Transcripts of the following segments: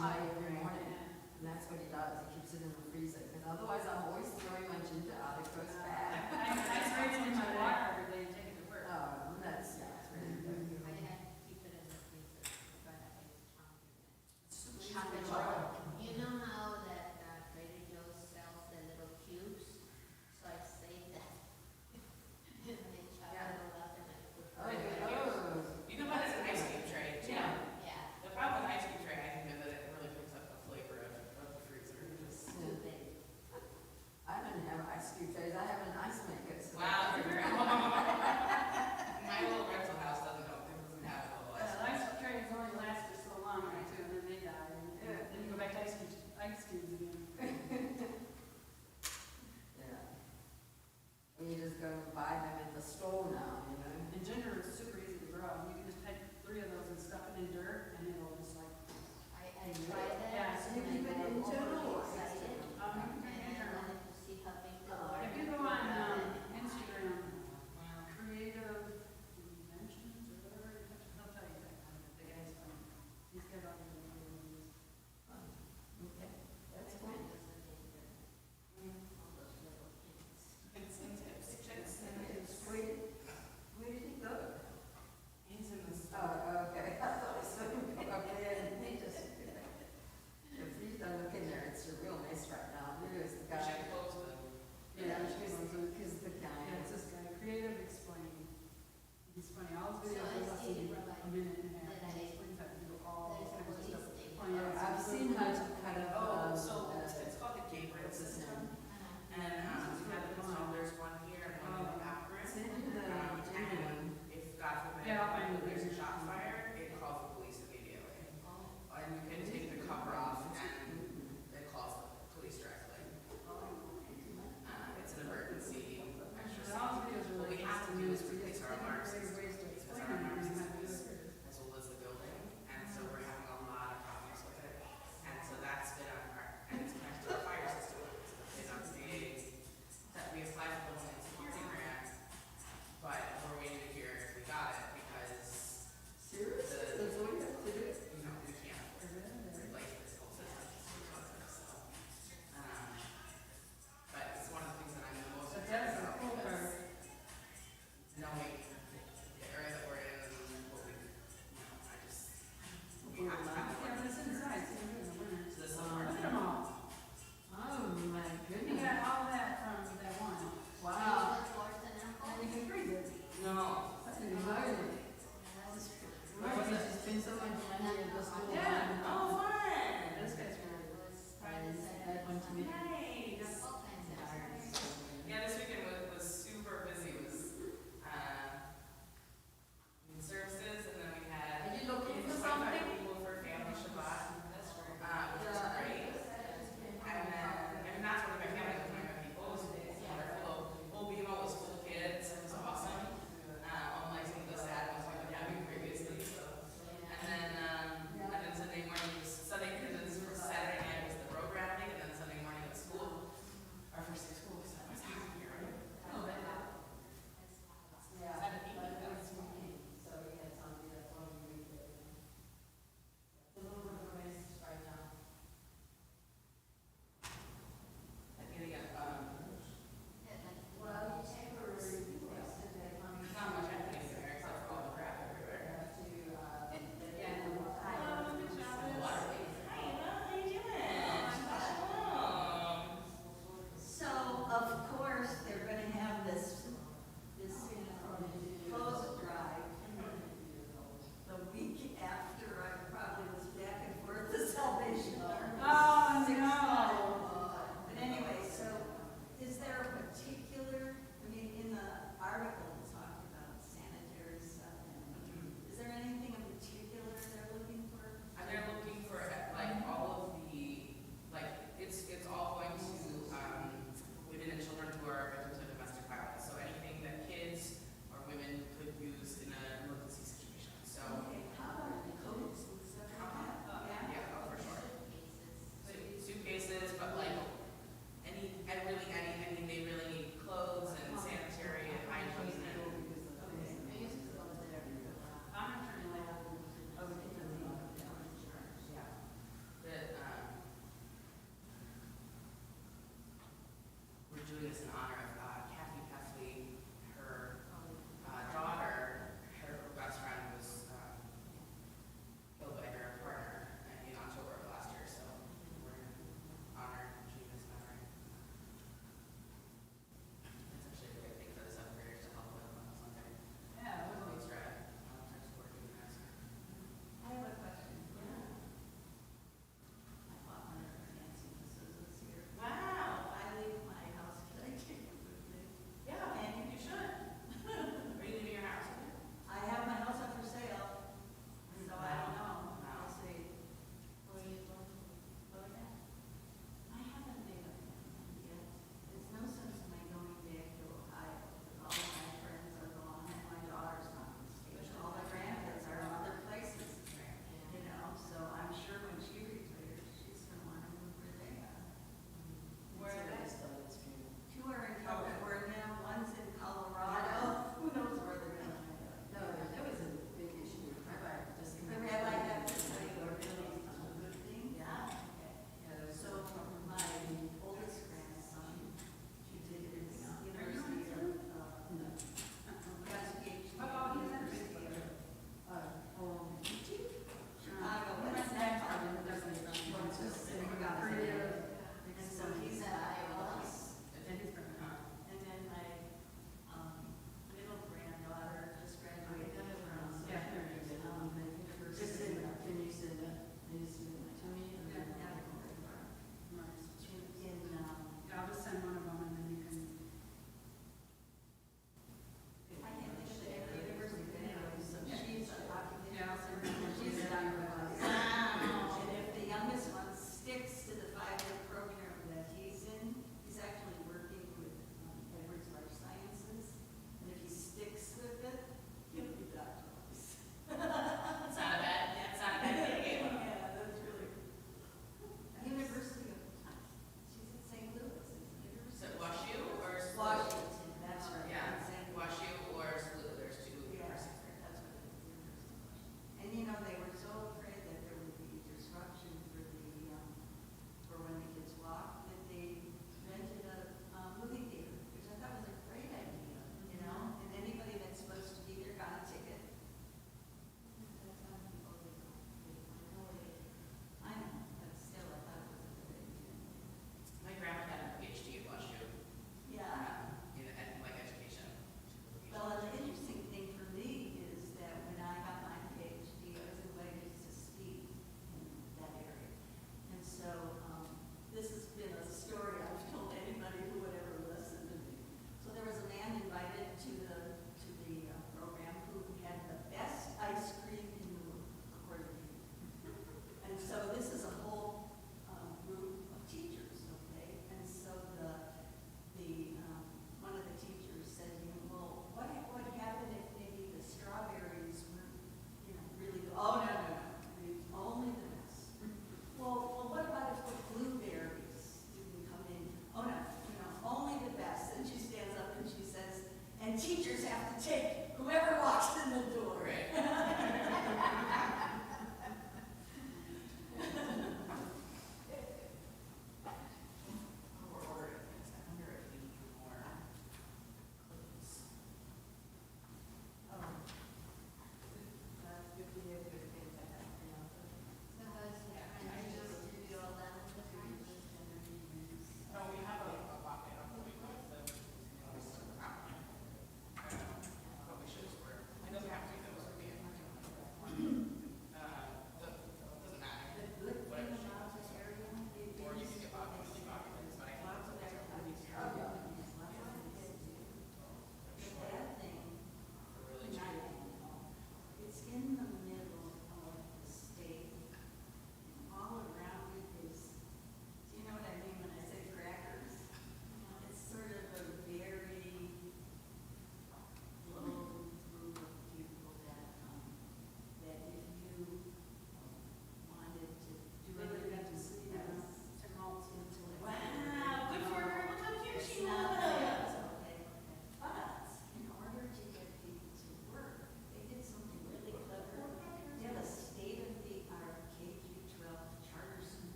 chai every morning. And that's what he does, he keeps it in the freezer, because otherwise I'm always throwing my ginger out, it goes bad. I spray it in my water every day and take it to work. Oh, that's, yeah, it's really good. I have to keep it in the freezer, but I think it's chocolate. Chocolate Chocolate. You know how that Trader Joe's sells the little cubes? So I save that. And they chop it all up and I put it Oh, You know what, it's an ice cream tray too. Yeah. Yeah, The problem with ice cream tray, I think, is that it really picks up the flavor of the freezer. it's too big. I don't have ice cream trays, I have an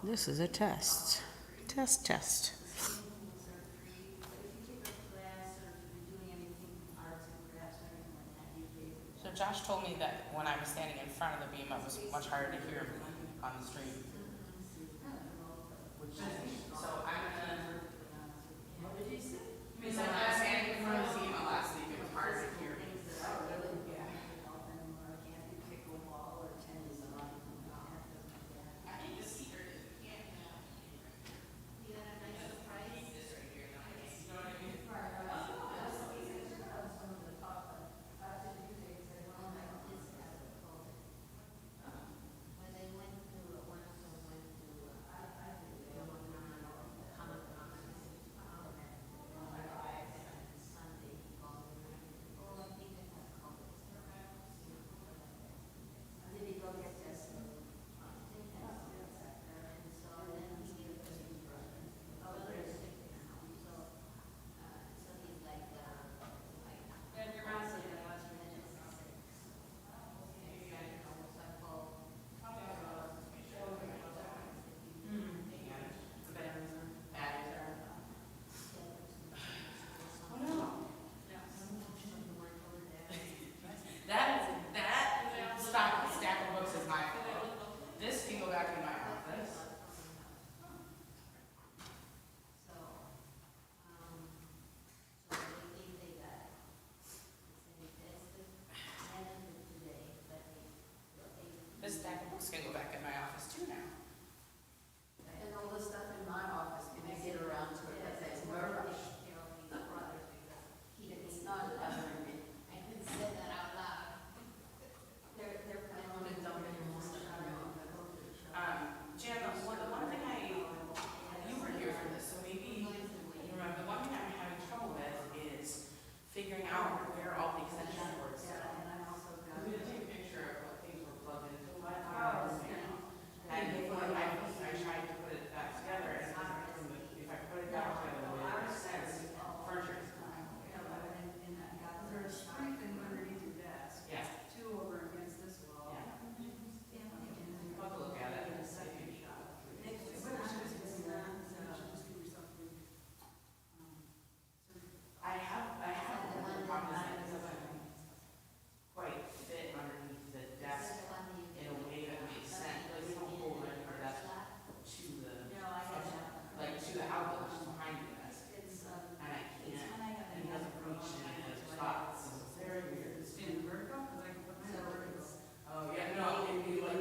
This is a test. Test, test. Swimming pools are free, but if you take a class or if you're doing anything, arts and crafts or anything like that, you pay for So that. Josh told me that when I was standing in front of the beam, it was much harder to hear me on the street. Which is, so I'm gonna, What did you say? so when I was standing in front of the beam last week, it was harder to hear me. Oh, really? Yeah. Can't do pickleball or tennis or anything like that, doesn't like that. I think the cedar is, yeah. You got a nice surprise? This right here, not this. You know what I mean? Some of the top, well, my kids have it called. When they went to, one of them went to, Comic Con. Sunday, he called me, oh, I think I have COVID. Did he go get tested? I think that's, and so then he gave us his brother. Brother is sick now, so he's like, And your mom said that last week. The batteries are, batteries are. Oh no. That stack of books is my fault. This can go back in my office. So they got, they tested, and today, but This stack of books can go back in my office too now. And all the stuff in my office, can I get around to it, but there's no rush. It's not bothering me. I can say that out loud. They're planning on dumping more stuff in my office. Jan, the one thing you were here for this, so maybe you remember, the one thing I'm having trouble with is figuring out where all the extension cords go. Yeah, and I also got. I'm gonna take a picture of what things were plugged into, what, And and if when I- I tried to put it back together, and if I put it back together, the way it makes sense, furniture is not. There's three things underneath your desk, Yeah, two over against this wall. yeah. I'll have to look at it. I have the problem is that it doesn't quite fit underneath the desk in a way that makes sense, like, we don't hold it under the desk to the, like, to the outlet, which is behind the desk, and I can't, and it doesn't reach in any other spots, so it's very weird. In vertical, 'cause I can put mine in vertical. Oh, yeah, no, it'd be like, I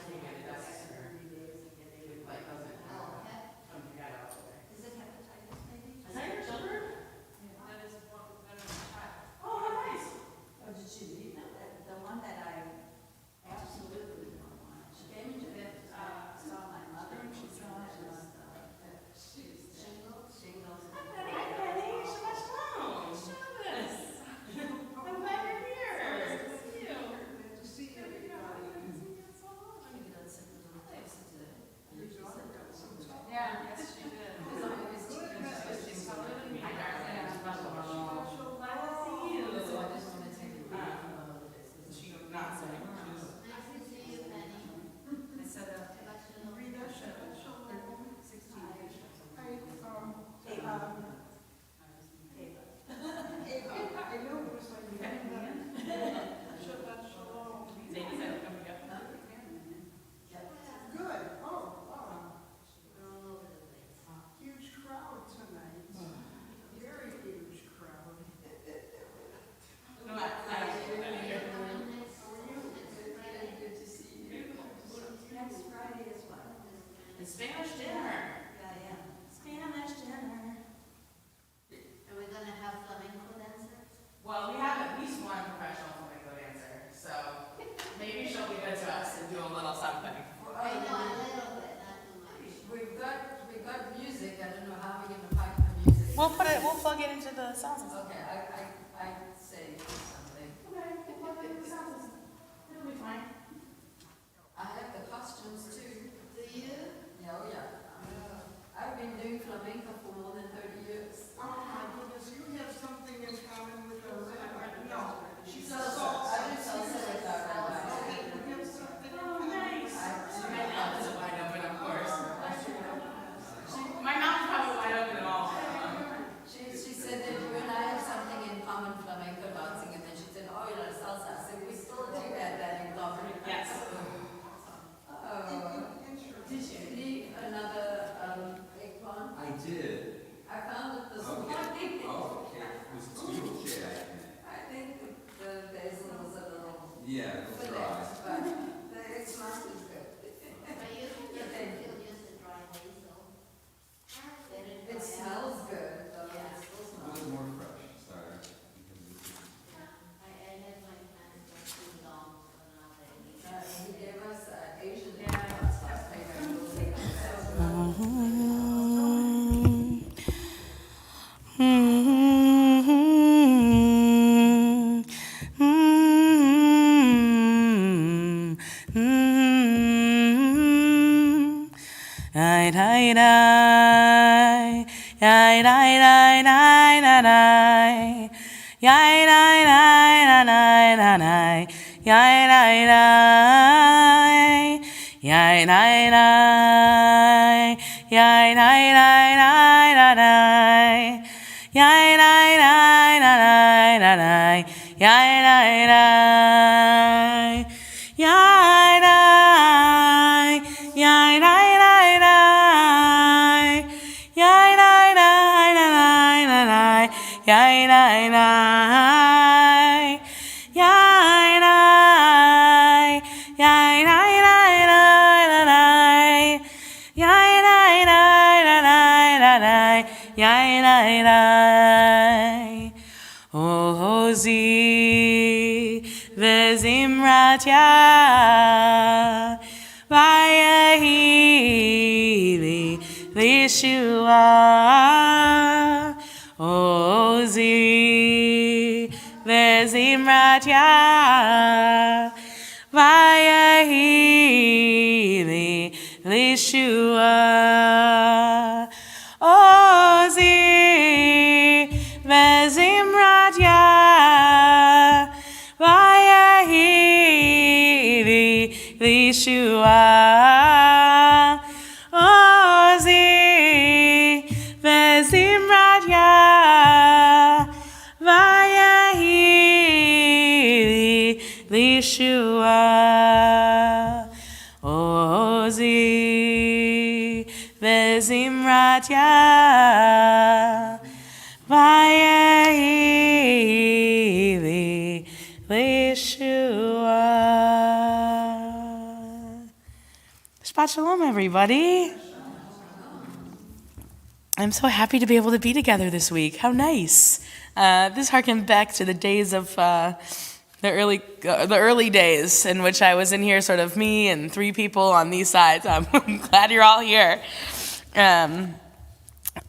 think it does, it like doesn't come together all the way. Is it hepatitis maybe? Is that your children? That is that is a child. Oh, how nice. Oh, did she leave now? The one that I absolutely don't want. She came into bed, saw my mother, and she saw just, shingles. Hi, Penny, Shabbat shalom. Shabbos. I'm glad you're here. Good to see you. Good to see you. She got sick of the text today. And she said, Yeah, yes, she did. Because I was teaching her. Hi, darling. Shabbat shalom. Glad to see you. So I just want to take a break from all of this. She was not saying, she was. Nice to see you, Penny. I said, Shabbat shalom. Rita, Shabbat shalom, 16 patients. I know it was like, Shabbat shalom. Zane, is that coming up? Good, oh, wow, We're all over the place. huge crowd tonight. Very huge crowd. No, I didn't hear. Good to see you. Next Friday is what? It's Spanish dinner. Yeah, yeah. Spanish dinner. Are we gonna have flamenco dancers? Well, we have at least one professional flamenco dancer, so maybe she'll be good to us and do a little something. I know, a little bit, not too much. We've got music, I don't know how we're gonna pipe the music. We'll plug it into the sound system. Okay, I say something. Okay, we'll plug it into the sound system. It'll be fine. I have the costumes too. Do you? Yeah, oh yeah. I've been doing flamenco for more than 30 years. Oh my goodness, you have something in common with us. No, she's a Salsa. I do salsa. salsa with our Okay, we have something in Oh, common. nice. I My mouth is wide open, of course. Was it sweet or shea? I think the basil was a little Yeah, it's dry. but it smells good. But you can use the dry basil. Let it It dry smells out. good, but Yeah. it still It smells. was more fresh, sorry. I had my plants for too long, so now they need. He gave us Asian. Yeah. Last time I was like, so good. Ozi vezimrat ya vayehi lishua. Ozi vezimrat ya vayehi lishua. Ozi vezimrat ya vayehi lishua. Ozi vezimrat ya vayehi lishua. Ozi vezimrat ya vayehi lishua. Shabbat shalom, everybody. I'm so happy to be able to be together this week. How nice. This harkened back to the days of the early days in which I was in here, sort of me and three people on these sides. I'm glad you're all here.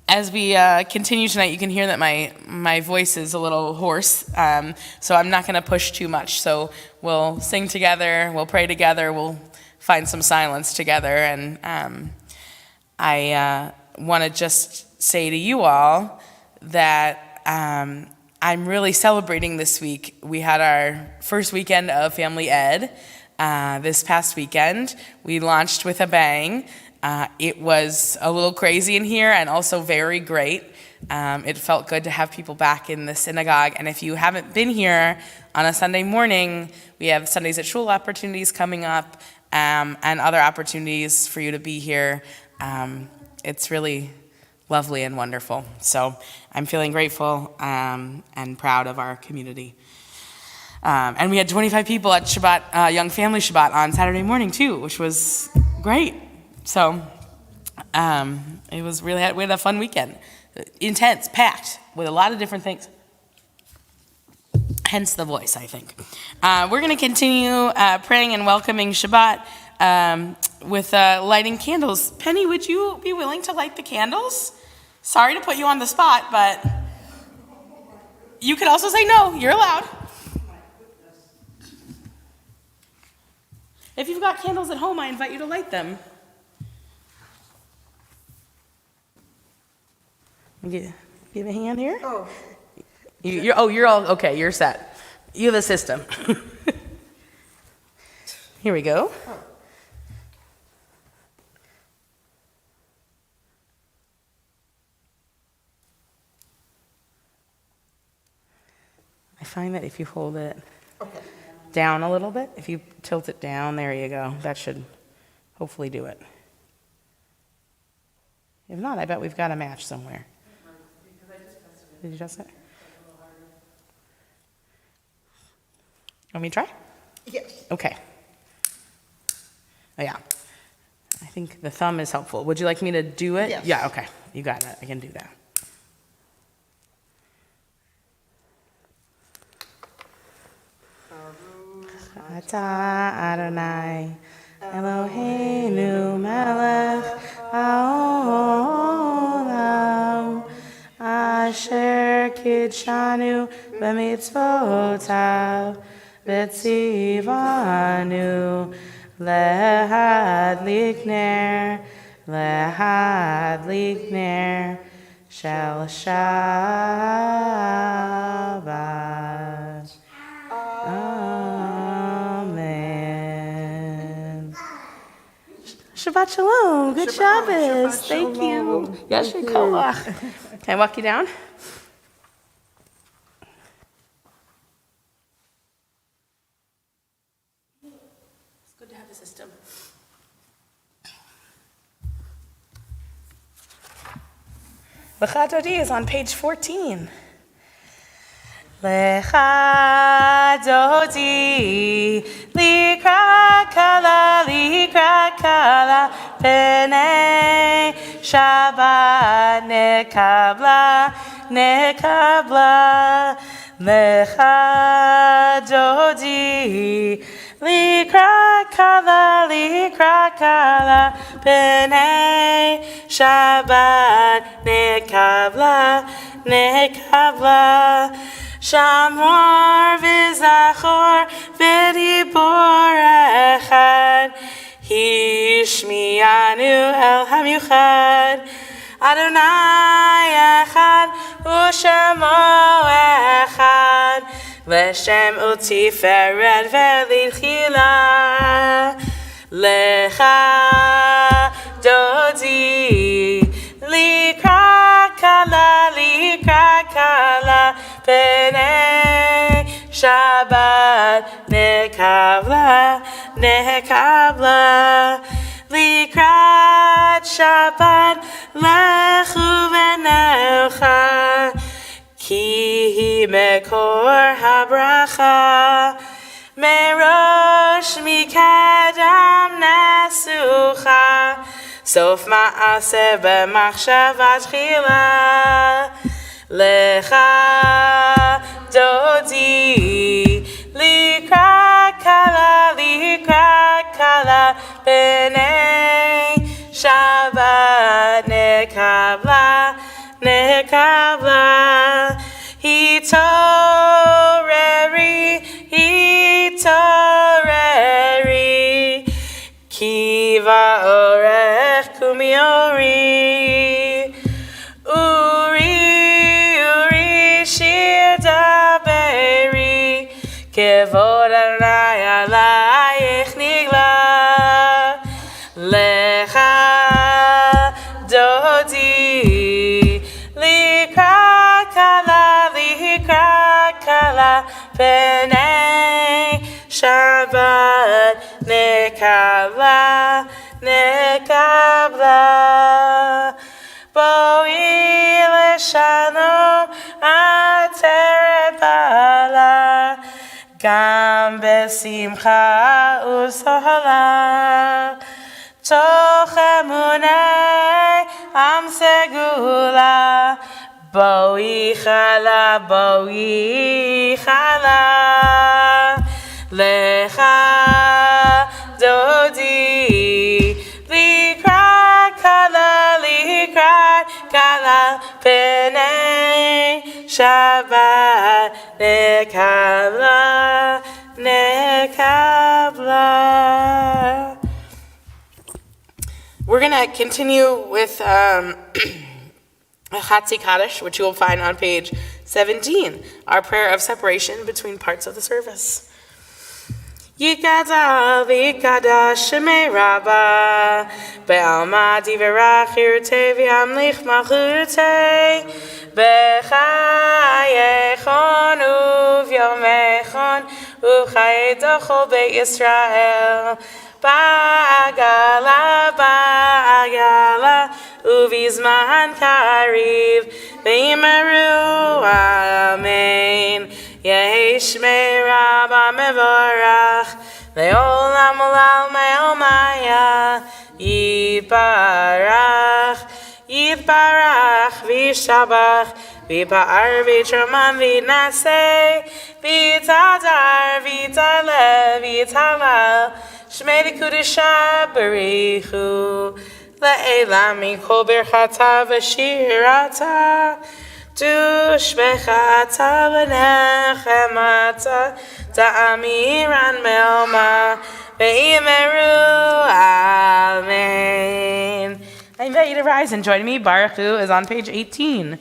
As we continue tonight, you can hear that my voice is a little hoarse, so I'm not going to push too much. So we'll sing together, we'll pray together, we'll find some silence together, and I want to just say to you all that I'm really celebrating this week. We had our first weekend of Family Ed this past weekend. We launched with a bang. It was a little crazy in here and also very great. It felt good to have people back in the synagogue. And if you haven't been here on a Sunday morning, we have Sundays at Shul opportunities coming up and other opportunities for you to be here. It's really lovely and wonderful. So I'm feeling grateful and proud of our community. And we had 25 people at Shabbat, Young Family Shabbat on Saturday morning too, which was great. So it was really, we had a fun weekend. Intense, packed with a lot of different things. Hence the voice, I think. We're going to continue praying and welcoming Shabbat with lighting candles. Penny, would you be willing to light the candles? Sorry to put you on the spot, but you could also say no. You're allowed. If you've got candles at home, I invite you to light them. Give a hand here. Oh. You're all okay. You're set. You have a system. Here we go. I find that if you hold it down a little bit, if you tilt it down, there you go. That should hopefully do it. If not, I bet we've got a match somewhere. Did you just it? Want me to try? Yes. Okay. Oh, yeah. I think the thumb is helpful. Would you like me to do it? Yes. Yeah, okay. You got it. I can do that. Ata Adonai Eloheinu melech haolam asher kidshanu b'mitzvotav v'tzivanu lehadlik ner shel Shabbat. Amen. Shabbat shalom. Good Shabbos. Shabbat Thank you. shalom. Yasher koach. Can I walk you down? It's good to have a system. Lecha Dodi is on page 14. Lecha Dodi, likra kala, b'nei Shabbat nekabla. Lecha Dodi, likra kala, b'nei Shabbat nekabla. Shamor v'zachor v'dibor echad, hishmiyanu el hamyuchad. Adonai echad u'shemo echad, v'shem u'tiferet v'litchila. Lecha Dodi, likra kala, b'nei Shabbat nekabla. Likrat Shabbat lechu v'nelcha, ki hi mekor habracha. Merosh mikadam nasucha, sof ma'aseh b'machshava tchila. Lecha Dodi, likra kala, b'nei Shabbat nekabla. Hitoreri, kiva orech kumiori. Kevod Adonai alayich nigla. Lecha Dodi, likra kala, b'nei Shabbat nekabla. Boi leshalom ateret bala, gam besimcha u'sohala. Toch emunei am segula, boi chala. Lecha Dodi, likra kala, b'nei Shabbat nekabla. We're going to continue with Chatzi Kaddish, which you will find on page 17, our prayer of separation between parts of the service. Yikadal v'yikadash shemei Rabba, be'alma divrach yirtei v'yamlich malchutei, b'chayechon u'v'yomechon u'chayei dochol be'Yisrael, ba'agala u'vizman kariv, v'imeru amen. Yehi Shmei Rabba Mevorach, Le'olam Olam Me'omaya, Yiparach, Yiparach, Vishabach, Vipa'ar, Vitraman, Vinaseh, Vitadar, Vitale, Vitalal, Shmei Kudusha, Barichu, Le'elam, Mikol Birchata, V'shirata, Tushbechata, V'nechemata, Ta'amiran Me'oma, Ve'imeru, Amen. I invite you to rise and join me. Baruch Hu is on page 18.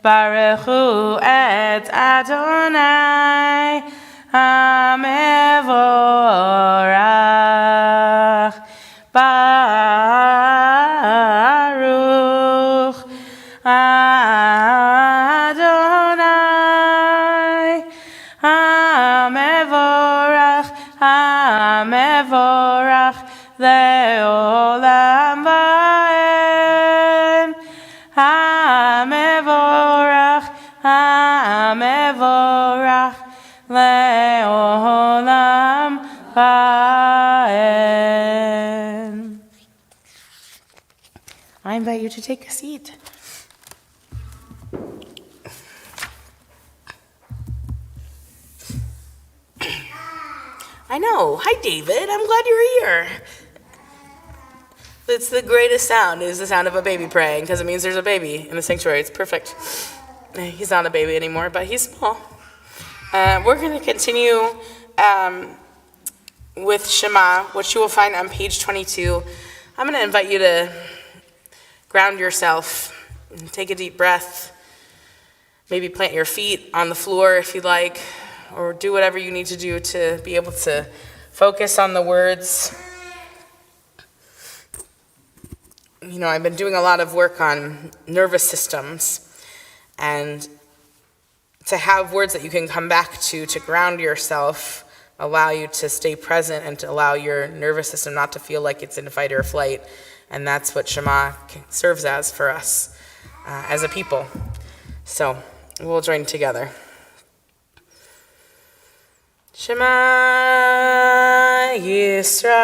Baruch Hu et Adonai HaMevorach. Baruch Adonai HaMevorach, HaMevorach le'olam va'ed. HaMevorach, HaMevorach le'olam va'ed. I invite you to take a seat. I know. Hi, David. I'm glad you're here. It's the greatest sound, is the sound of a baby praying, because it means there's a baby in the sanctuary. It's perfect. He's not a baby anymore, but he's small. We're going to continue with Shema, which you will find on page 22. I'm going to invite you to ground yourself and take a deep breath. Maybe plant your feet on the floor if you'd like, or do whatever you need to do to be able to focus on the words. You know, I've been doing a lot of work on nervous systems, and to have words that you can come back to ground yourself, allow you to stay present and to allow your nervous system not to feel like it's in fight or flight. And that's what Shema serves as for us as a people. So we'll join together. Shema Yisrael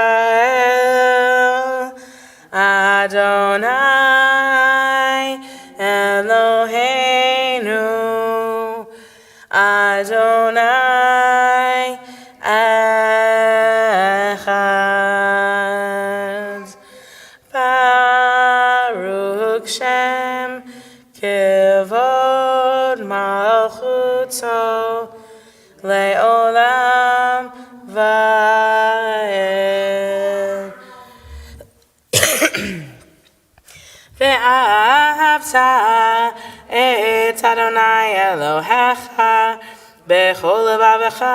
Adonai Eloheinu Adonai Echad. Baruch Shem Kivod Malchuto Le'olam Va'ed. Ve'ahavta et Adonai Elohecha bechol levavecha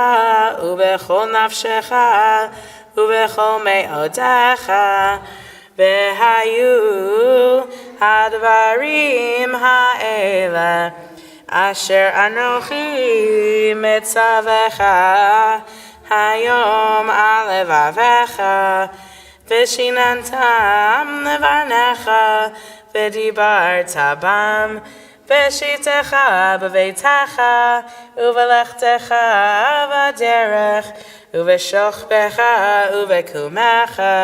ubechol nafshecha ubechol me'odecha ve'hayu hadvarim ha'ele asher anochi mitzavecha hayom alevavecha v'shinantam levanecha v'dibarta bam v'shitecha b'veitecha uvelechtecha v'derech uveshochbecha uvekumecha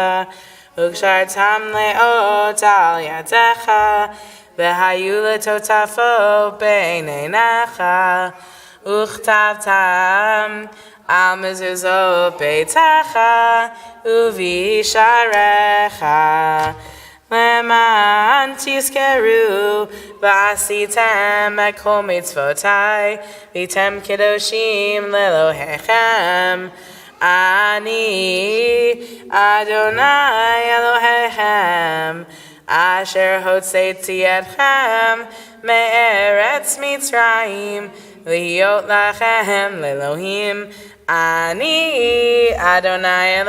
ukshartam le'ot al yadecha v'hayu letotafo b'einenecha uchtavtam al mezuzot beitecha uvisharecha leman tizkeru v'asitem et kol mitzvotai v'tem kedoshim lelohechem ani Adonai Elohechem Asher hotzeiti etchem me'eretz Mitzrayim liot lachem le'Elohim ani Adonai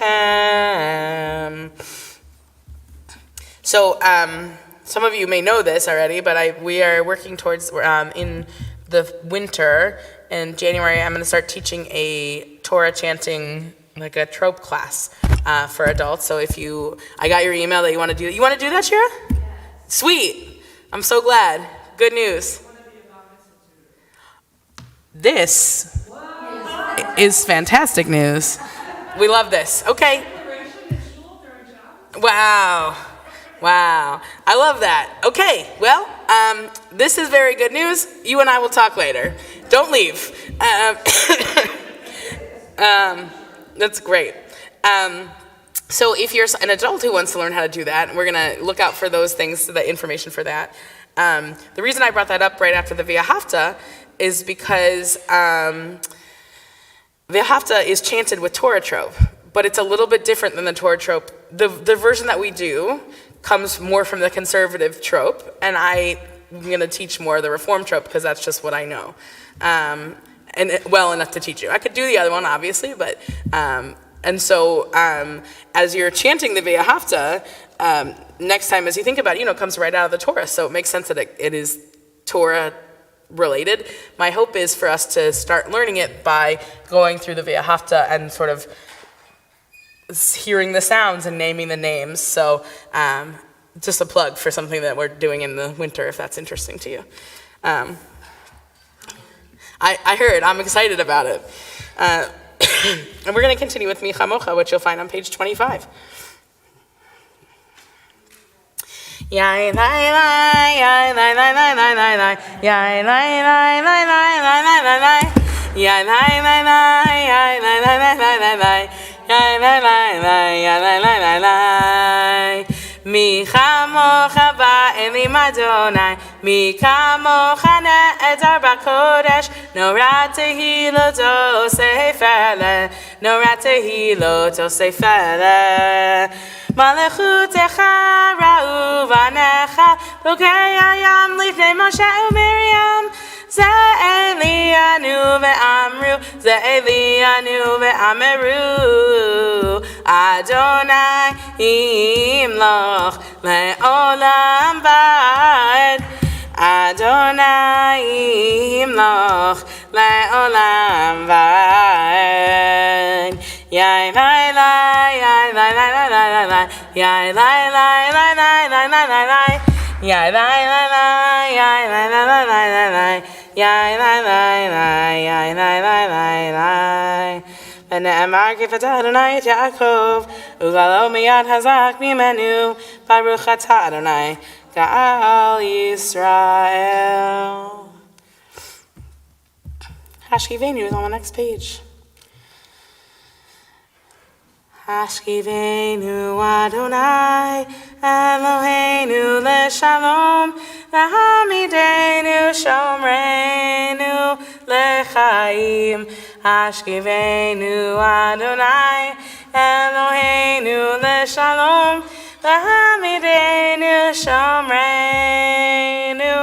Elohechem. So, some of you may know this already, but we are working towards, in the winter, in January, I'm going to start teaching a Torah chanting, like a trope class for adults. So I got your email that you want to do that. You want to do that, Shira? Yes. Sweet. I'm so glad. Good news. This is fantastic news. We love this. Okay. Wow. Wow. I love that. Okay, well, this is very good news. You and I will talk later. Don't leave. That's great. So if you're an adult who wants to learn how to do that, we're going to look out for those things, the information for that. The reason I brought that up right after the V'ahavta is because V'ahavta is chanted with Torah trope, but it's a little bit different than the Torah trope. The version that we do comes more from the conservative trope, and I'm going to teach more of the reform trope because that's just what I know, and well enough to teach you. I could do the other one, obviously, but and so as you're chanting the V'ahavta, next time as you think about it, it comes right out of the Torah, so it makes sense that it is Torah related. My hope is for us to start learning it by going through the V'ahavta and sort of hearing the sounds and naming the names. So just a plug for something that we're doing in the winter, if that's interesting to you. I heard. I'm excited about it. And we're going to continue with Mi Chamocha, which you'll find on page 25. Yai lai lai, yai lai lai lai lai lai lai, yai lai lai lai lai lai lai lai lai, yai lai lai lai, yai lai lai lai lai lai lai. Yai lai lai lai, yai lai lai lai lai. Mi chamocha ba'elim Adonai, mi kamocha ne'edar b'kodesh, nora tehilot osefele, nora tehilot osefele. Malechutecha ra'u v'anecha, lukei hayam lifnei Moshe u'Miriam. Ze'elianu ve'amru, Ze'elianu ve'ameru, Adonai imloch le'olam va'ed, Adonai imloch le'olam va'ed. Yai lai lai, yai lai lai lai lai lai lai, yai lai lai lai lai lai lai lai lai, yai lai lai lai, yai lai lai lai lai lai lai. Yai lai lai lai, yai lai lai lai lai. V'ne'emar ki fatah Adonai et Yaakov, ugalo miyad hazak mimenu, baruch atah Adonai, ga'al Yisrael. Hashkivenu is on the next page. Hashkivenu Adonai, Eloheinu leShalom, Lahamidenu Shomreinu leChaim. Hashkivenu Adonai, Eloheinu leShalom, Lahamidenu Shomreinu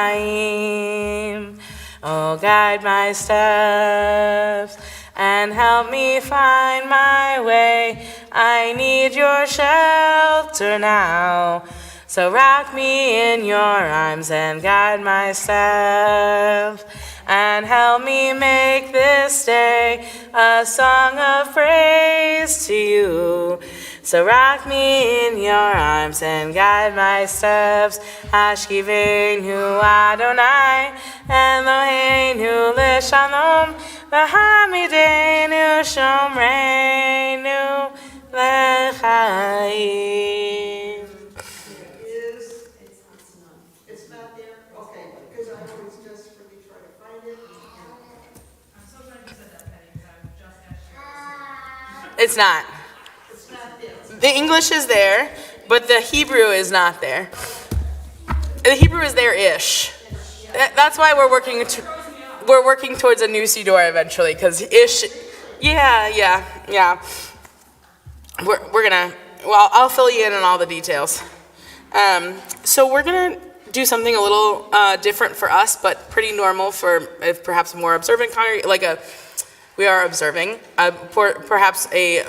leChaim. Oh, guide my steps and help me find my way. I need your shelter now. So rock me in your arms and guide my steps, and help me make this day a song of praise to you. So rock me in your arms and guide my steps. Hashkivenu Adonai, Eloheinu leShalom, Lahamidenu Shomreinu leChaim. It's not there? Okay, because I always desperately try to find it. I'm so glad you said that, Penny, because I just asked you. It's not. It's not there. The English is there, but the Hebrew is not there. The Hebrew is there-ish. That's why we're working towards a new Siddur eventually, because ish, yeah. We're gonna well, I'll fill you in on all the details. So we're going to do something a little different for us, but pretty normal for perhaps more observant we are observing, perhaps a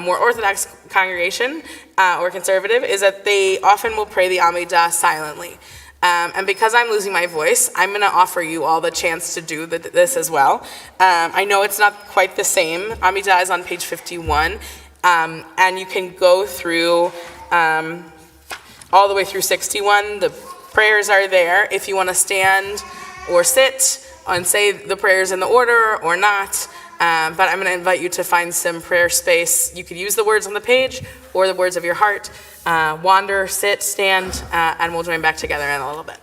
more Orthodox congregation or conservative, is that they often will pray the Amidah silently. And because I'm losing my voice, I'm going to offer you all the chance to do this as well. I know it's not quite the same. Amidah is on page 51, and you can go through all the way through 61. The prayers are there if you want to stand or sit and say the prayers in the order or not. But I'm going to invite you to find some prayer space. You could use the words on the page or the words of your heart. Wander, sit, stand, and we'll join back together in a little bit.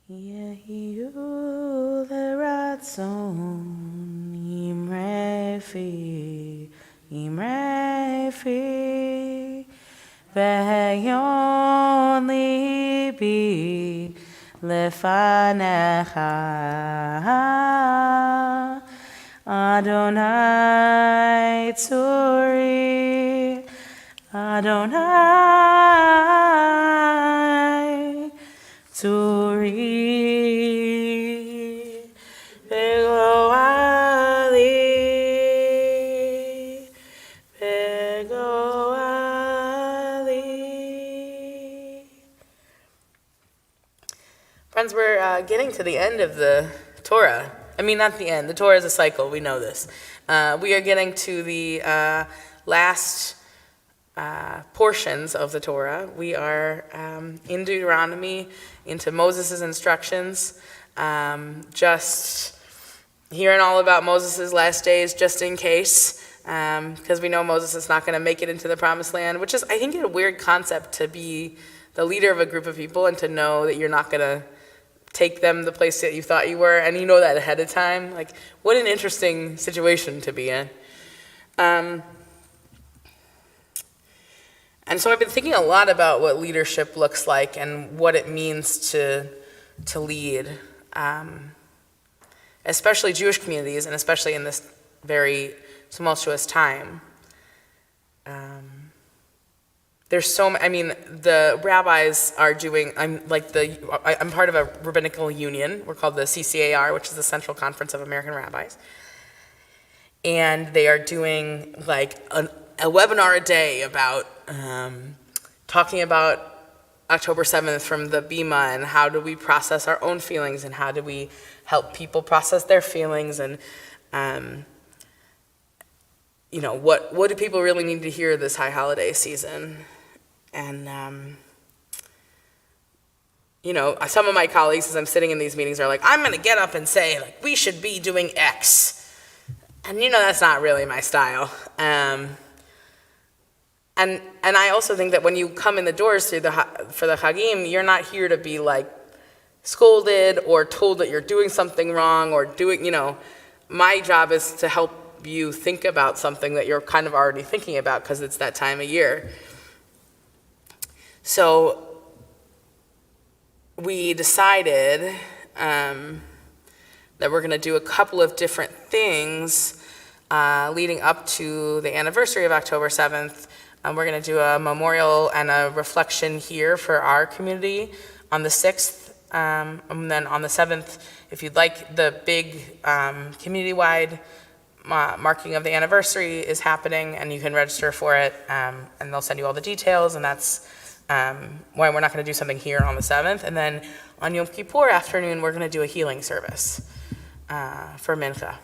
Yehiyu leratzon imrefi ve'yon libi lefanecha Adonai tzuri Adonai tzuri Bego Ali Bego Ali. Friends, we're getting to the end of the Torah. I mean, not the end. The Torah is a cycle. We know this. We are getting to the last portions of the Torah. We are in Deuteronomy, into Moses' instructions, just hearing all about Moses' last days just in case, because we know Moses is not going to make it into the promised land, which is, I think, a weird concept to be the leader of a group of people and to know that you're not going to take them the place that you thought you were, and you know that ahead of time. Like, what an interesting situation to be in. And so I've been thinking a lot about what leadership looks like and what it means to lead, especially Jewish communities, and especially in this very tumultuous time. There's the rabbis are doing, I'm part of a rabbinical union. We're called the CCAR, which is the Central Conference of American Rabbis. And they are doing like a webinar a day about talking about October 7th from the Bima, and how do we process our own feelings, and how do we help people process their feelings, and what do people really need to hear this high holiday season? And some of my colleagues, as I'm sitting in these meetings, are like, I'm going to get up and say, like, we should be doing X. And that's not really my style. And I also think that when you come in the doors for the Chagim, you're not here to be like scolded or told that you're doing something wrong or my job is to help you think about something that you're kind of already thinking about because it's that time of year. So we decided that we're going to do a couple of different things leading up to the anniversary of October 7th. We're going to do a memorial and a reflection here for our community on the 6th. And then on the 7th, if you'd like, the big community-wide marking of the anniversary is happening, and you can register for it, and they'll send you all the details, and that's why we're not going to do something here on the 7th. And then on Yom Kippur afternoon, we're going to do a healing service for Mincha.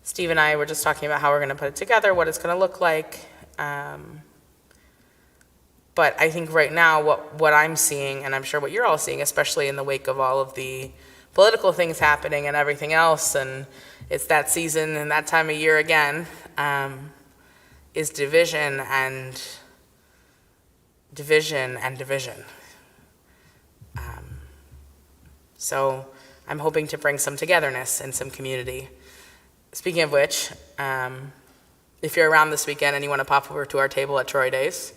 Steve and I were just talking about how we're going to put it together, what it's going to look like. But I think right now what I'm seeing, and I'm sure what you're all seeing, especially in the wake of all of the political things happening and everything else, and it's that season and that time of year again, is division and division and division. So I'm hoping to bring some togetherness and some community. Speaking of which, if you're around this weekend and you want to pop over to our table at Troy Days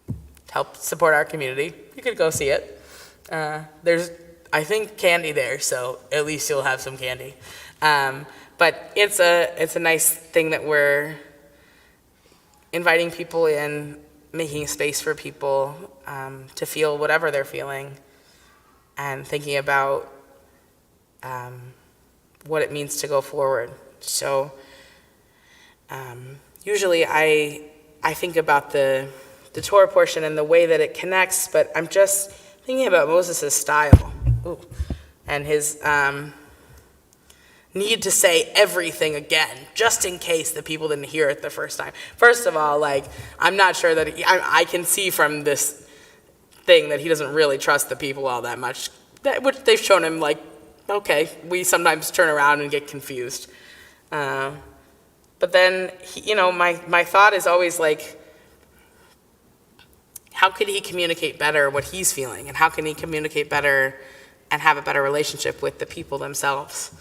to help support our community, you could go see it. There's, I think, candy there, so at least you'll have some candy. But it's a nice thing that we're inviting people in, making space for people to feel whatever they're feeling, and thinking about what it means to go forward. So usually I think about the Torah portion and the way that it connects, but I'm just thinking about Moses' style and his need to say everything again, just in case the people didn't hear it the first time. First of all, I'm not sure that I can see from this thing that he doesn't really trust the people all that much, which they've shown him, okay, we sometimes turn around and get confused. But then, my thought is always how could he communicate better what he's feeling? And how can he communicate better and have a better relationship with the people themselves?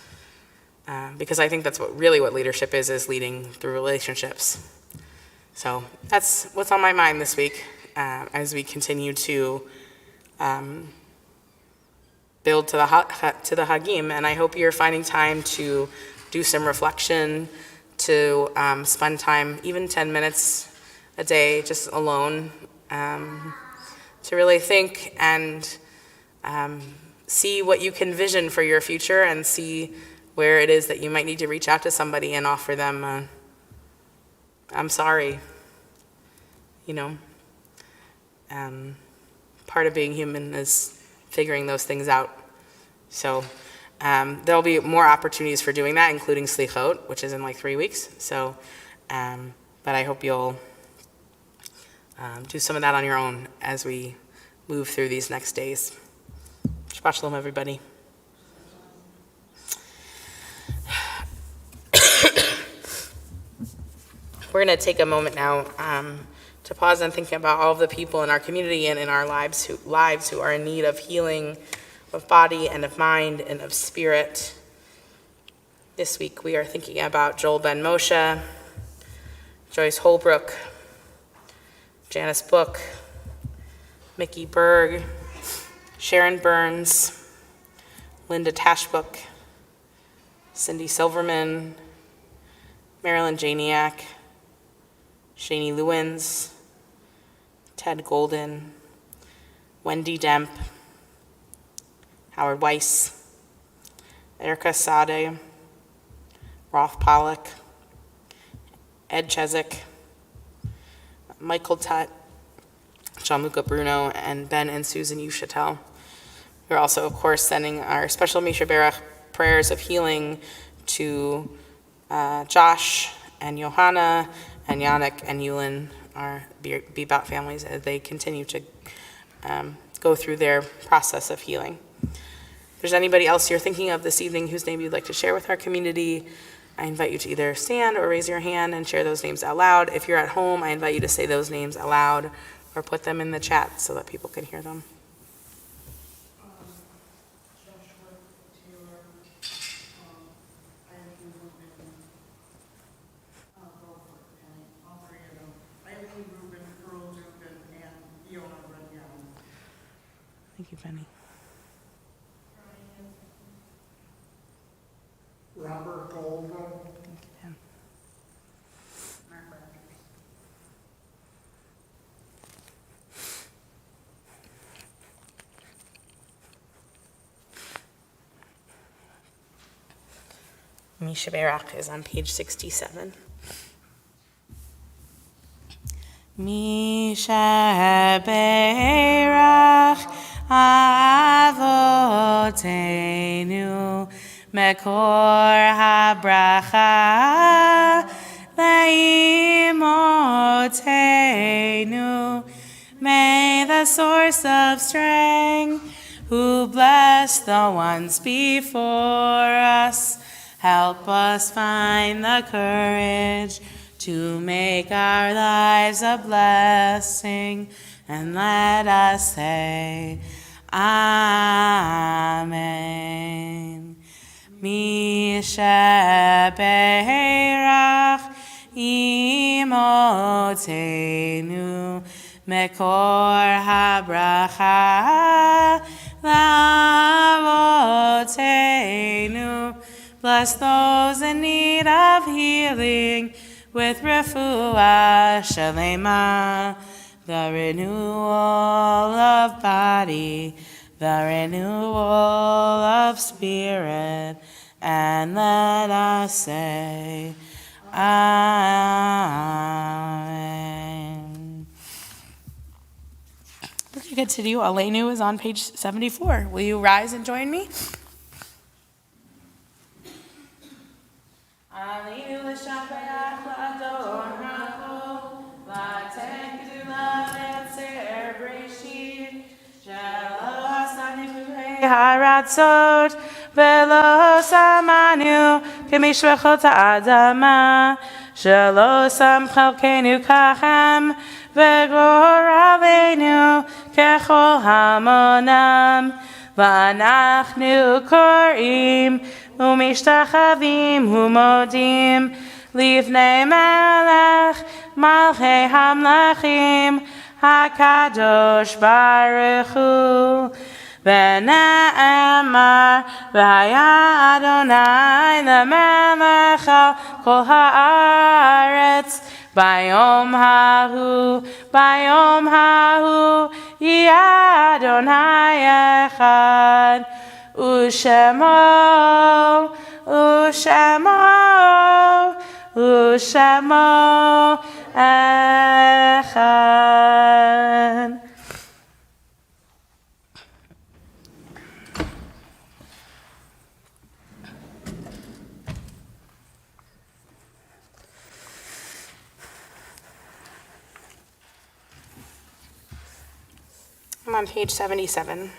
Because I think that's what leadership is leading through relationships. So that's what's on my mind this week as we continue to build to the Hagim. And I hope you're finding time to do some reflection, to spend time, even 10 minutes a day, just alone, to really think and see what you can vision for your future, and see where it is that you might need to reach out to somebody and offer them I'm sorry. Part of being human is figuring those things out. So there'll be more opportunities for doing that, including Slichot, which is in 3 weeks. So But I hope you'll do some of that on your own as we move through these next days. Shabbat shalom, everybody. We're going to take a moment now to pause and think about all of the people in our community and in our lives who are in need of healing of body and of mind and of spirit. This week we are thinking about Joel Ben Moshe, Joyce Holbrook, Janice Book, Mickey Berg, Sharon Burns, Linda Tashbook, Cindy Silverman, Marilyn Janiak, Shani Lewins, Ted Golden, Wendy Demp, Howard Weiss, Erica Sade, Roth Pollock, Ed Chezik, Michael Tutt, Gianluca Bruno, and Ben and Susan Ushatel. We're also, of course, sending our special Misha Berach prayers of healing to Josh and Johanna and Yannick and Yulin, our Bebout families, as they continue to go through their process of healing. If there's anybody else you're thinking of this evening whose name you'd like to share with our community, I invite you to either stand or raise your hand and share those names out loud. If you're at home, I invite you to say those names aloud or put them in the chat so that people can hear them. Joshua Taylor, Eileen Rubin, all three of them. Eileen Rubin, Earl Dubin, and Fiona Runyon. Thank you, Penny. Robert Golden. Pen. Misha Berach is on page 67. Misha Berach Avotenu Mekor habracha leimotenu. May the source of strength, who blessed the ones before us, help us find the courage to make our lives a blessing, and let us say, Amen. Misha Berach imotenu mekor habracha lavotenu. Bless those in need of healing with refuah shalema, the renewal of body, the renewal of spirit, and let us say, Amen. Very good to do. Aleinu is on page 74. Will you rise and join me? Aleinu l'shabeach l'adornacho, v'aten gdula v'etzer breshit, shelo asani v'rei haratzot, v'lo samanu k'mishvachot ha'adama, shelo sam chalkenu kachem, v'goravenu kechol hamonam, v'anachnu korim, ומשתחווים ומודים לפני מלך מלכי המלכים הקדוש ברוך הוא. ונאמר והיה אדוני למלך על כל הארץ ביום ההוא יהיה אדוני אחד ושמו אחד. I'm on page 77.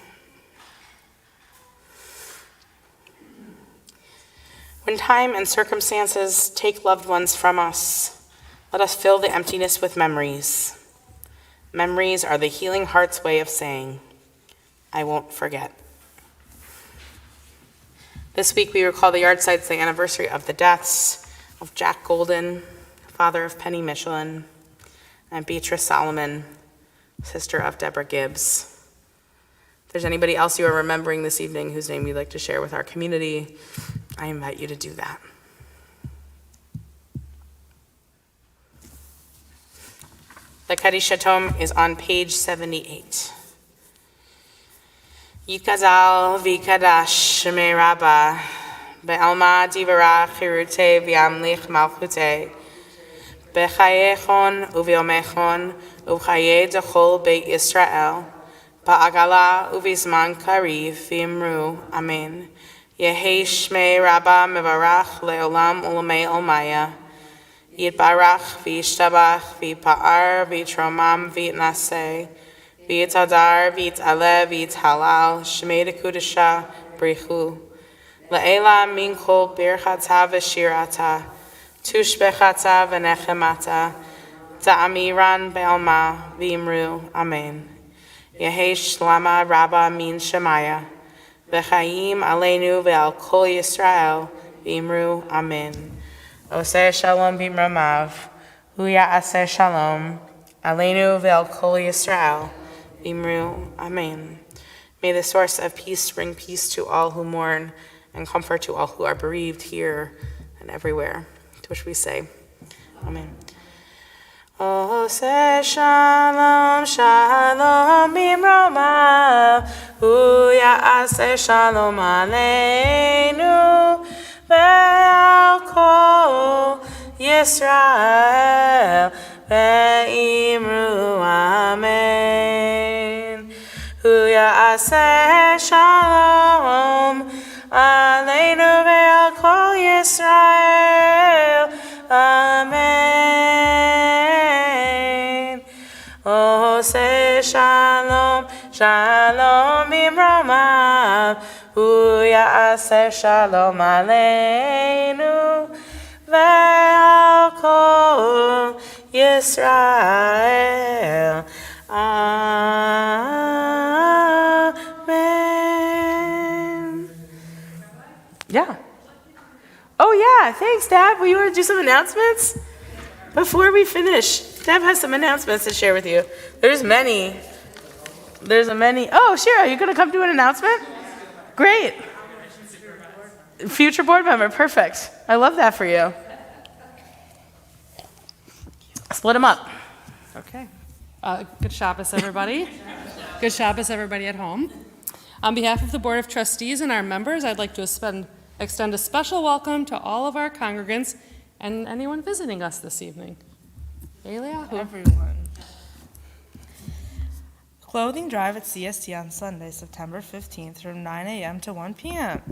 When time and circumstances take loved ones from us, let us fill the emptiness with memories. Memories are the healing heart's way of saying, I won't forget. This week we recall the yard sites, the anniversary of the deaths of Jack Golden, father of Penny Michelin, and Beatrice Solomon, sister of Deborah Gibbs. If there's anybody else you are remembering this evening whose name you'd like to share with our community, I invite you to do that. The Kaddish Tome is on page 78. Yikazal v'kadash shemei Rabba be'alma divara chirute v'yamlich malchute b'chayechon u'v'yomechon u'chaye dechol beit Yisrael ba'agala u'v'zman kariv v'imru amen. Yehei shmei Rabba mevarach le'olam u'lamei olmaya Yitbarach v'yishtabach v'yipa'ar v'yitromam v'yitnaseh v'yitadar v'yit'aleh v'yithalal shmei dekudesha brichu le'ela min kol birchata v'shirata tushbechata v'nechemata ta'amiran be'alma v'imru amen. Yehei shlama Rabba min shemaya v'chaim aleinu ve'al kol Yisrael v'imru amen. Oseh shalom b'mramav, hu ya'aseh shalom, aleinu ve'al kol Yisrael, v'imru, amen. May the source of peace bring peace to all who mourn and comfort to all who are bereaved here and everywhere, to which we say, amen. Oseh shalom, shalom b'mramav, hu ya'aseh shalom aleinu, ve'al kol Yisrael ve'imru amen. Hu ya'aseh shalom aleinu ve'al kol Yisrael amen. Oseh shalom, shalom b'mramav, hu ya'aseh shalom aleinu ve'al kol Yisrael. Amen. Yeah. Oh yeah, thanks, Dad. Will you want to do some announcements? Before we finish, Deb has some announcements to share with you. There's many. Oh, Shira, you going to come do an announcement? Great. Future board member, perfect. I love that for you. Split them up. Okay. Good Shabbos, everybody. Good Shabbos, everybody at home. On behalf of the Board of Trustees and our members, I'd like to extend a special welcome to all of our congregants and anyone visiting us this evening. Eliyahu. Everyone. Clothing drive at CST on Sunday, September 15th from 9 a.m. to 1 p.m.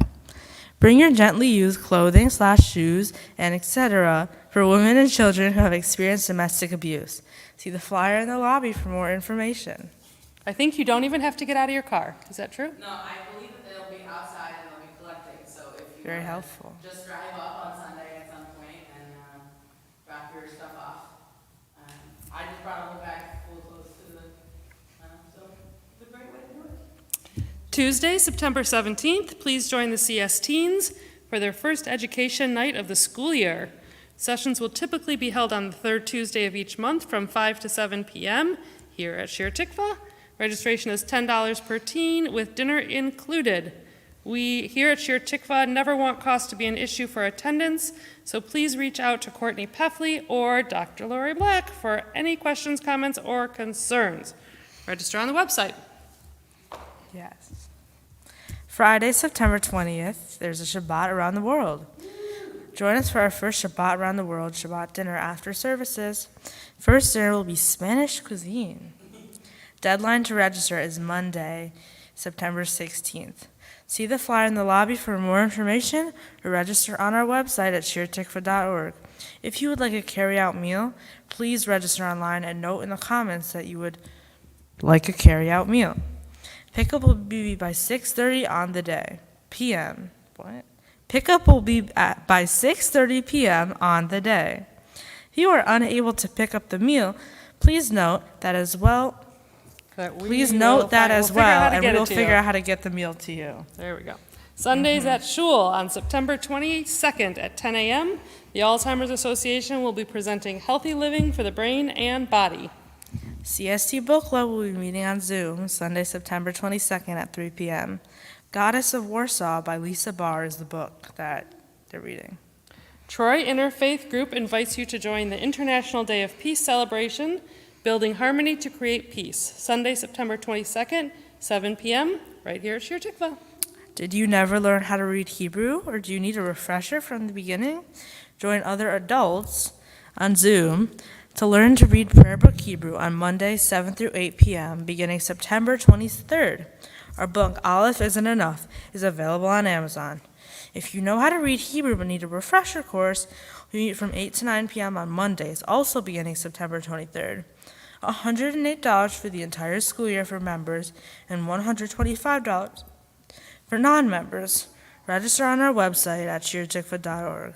Bring your gently used clothing, shoes, and etc. for women and children who have experienced domestic abuse. See the flyer in the lobby for more information. I think you don't even have to get out of your car. Is that true? No, I believe that they'll be outside and they'll be collecting. So if you Very helpful. just drive up on Sunday at some point and drop your stuff off. I just brought a whole bag full of clothes to the, so it's a great way to do it. Tuesday, September 17th, please join the CS Teens for their first education night of the school year. Sessions will typically be held on the third Tuesday of each month from 5 to 7 p.m. here at Shir Tikva. Registration is $10 per teen with dinner included. We here at Shir Tikva never want cost to be an issue for attendance, so please reach out to Courtney Peffley or Dr. Lori Black for any questions, comments, or concerns. Register on the website. Yes. Friday, September 20th, there's a Shabbat around the world. Join us for our first Shabbat around the world Shabbat dinner after services. First dinner will be Spanish cuisine. Deadline to register is Monday, September 16th. See the flyer in the lobby for more information or register on our website at shirtikva.org. If you would like a carry-out meal, please register online and note in the comments that you would like a carry-out meal. Pickup will be by 6:30 on the day. P.m. What? Pickup will be by 6:30 p.m. on the day. If you are unable to pick up the meal, please note that as well. And we will figure out how to get the meal to you. There we go. Sundays at Shul on September 22nd at 10 a.m. The Alzheimer's Association will be presenting Healthy Living for the Brain and Body. CST Book Club will be meeting on Zoom Sunday, September 22nd at 3 p.m. Goddess of Warsaw by Lisa Barr is the book that they're reading. Troy Interfaith Group invites you to join the International Day of Peace celebration, Building Harmony to Create Peace, Sunday, September 22nd, 7 p.m., right here at Shir Tikva. Did you never learn how to read Hebrew, or do you need a refresher from the beginning? Join other adults on Zoom to learn to read Prayer Book Hebrew on Monday, 7 through 8 p.m., beginning September 23rd. Our book, Aleph Isn't Enough, is available on Amazon. If you know how to read Hebrew but need a refresher course, we meet from 8 to 9 p.m. on Mondays, also beginning September 23rd. $108 for the entire school year for members and $125 for non-members. Register on our website at shirtikva.org.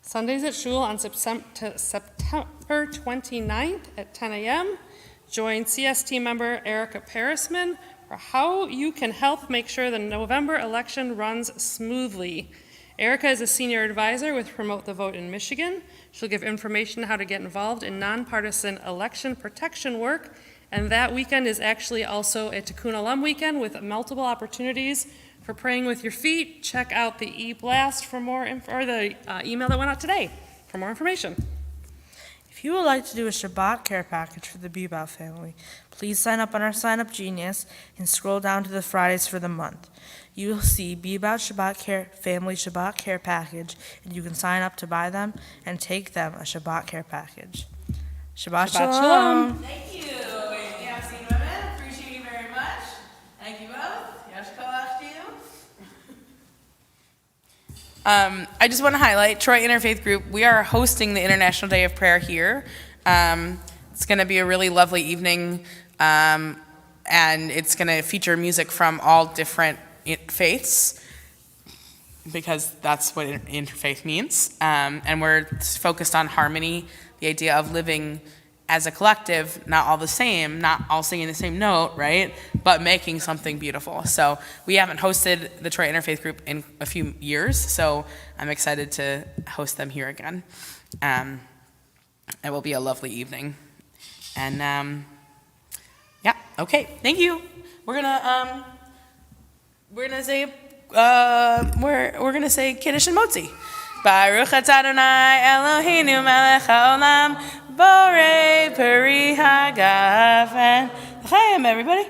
Sundays at Shul on September 29th at 10 a.m. Join CST member Erica Parisman for how you can help make sure the November election runs smoothly. Erica is a senior advisor with Promote the Vote in Michigan. She'll give information on how to get involved in nonpartisan election protection work, and that weekend is actually also a Tikkun Olam weekend with multiple opportunities for praying with your feet. Check out the e-blast for more or the email that went out today for more information. If you would like to do a Shabbat care package for the Bebout family, please sign up on our Sign Up Genius and scroll down to the Fridays for the month. You will see Bebout Shabbat Care Family Shabbat Care Package, and you can sign up to buy them and take them a Shabbat care package. Shabbat Shalom. Thank you, Dancing Women. Appreciate you very much. Thank you both. Yesh koach to you. I just want to highlight Troy Interfaith Group. We are hosting the International Day of Prayer here. It's going to be a really lovely evening, and it's going to feature music from all different faiths, because that's what interfaith means. And we're focused on harmony, the idea of living as a collective, not all the same, not all singing the same note, right? But making something beautiful. So we haven't hosted the Troy Interfaith Group in a few years, so I'm excited to host them here again. It will be a lovely evening. And yeah, okay, thank you. We're gonna say we're gonna say Kiddush and Motzi. Baruch atah Adonai Eloheinu melech haolam borei peri hagafen. L'chaim, everybody.